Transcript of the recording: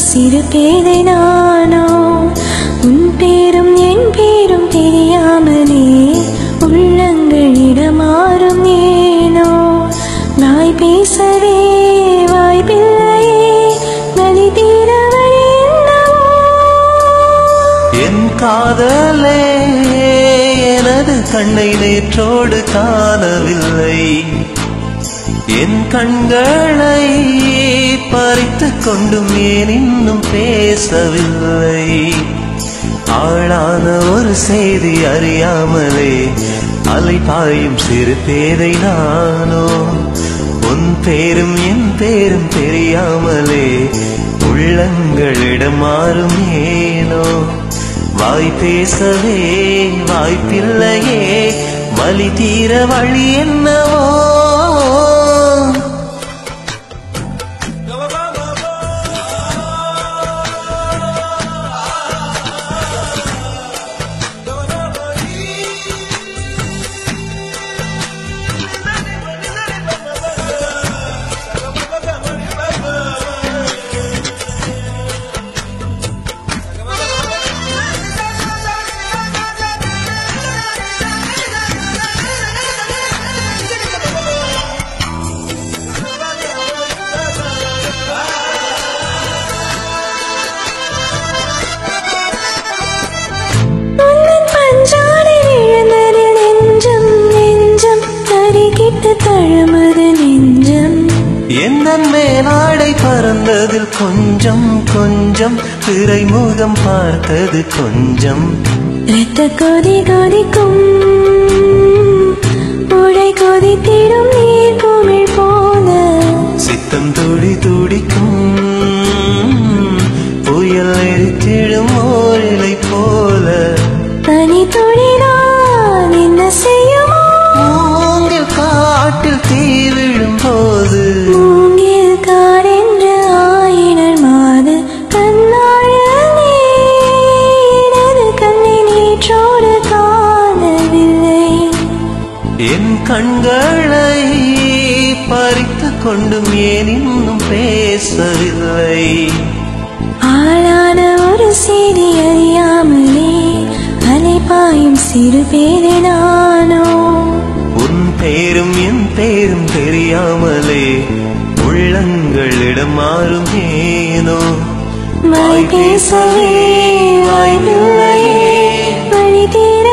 சிறு பேதை நானோ உன் பேரும் என் பேரும் தெரியாமலே உள்ளங்களிடமாறும் ஏனோ வாய் பேசவே வாய்ப்பில்லையே வலி தீர வழி என்னவோ என் காதலே எனது கண்ணை நேற்றோடு காணவில்லை என் கண்களை பறித்துக் கொண்டும் ஏன் இன்னும் பேசவில்லை ஆளான ஒரு செய்தி அறியாமலே அலைபாயும் சிறு பேதை நானோ உன் பேரும் என் பேரும் தெரியாமலே உள்ளங்களிடம் மாறும் ஏனோ வாய் பேசவே வாய்ப்பில்லையே வலி தீர வழி என்னவோ மேலாடை பறந்ததில் கொஞ்சம் கொஞ்சம் திரைமுகம் பார்த்தது கொஞ்சம் இரத்த கொதி கொதிக்கும் உடை கொதித்திடும் நீர் குமிழ் போல சித்தம் துடி துடிக்கும் புயல் எரித்திடும் ஓரிலை போல பனி துளிதான் என்ன செய்யுமோ மூங்கில் காட்டில் தீ விழும் போது என் கண்களை பறித்துக் கொண்டும் ஏன் இன்னும் பேசவில்லை ஆளான ஒரு செய்தி அறியாமலே அலைபாயும் சிறு பேதை நானோ உன் பேரும் என் பேரும் தெரியாமலே உள்ளங்களிடம் மாறும் ஏனோ வாய் பேசவே வாய்ப்பில்லையே வழி தீர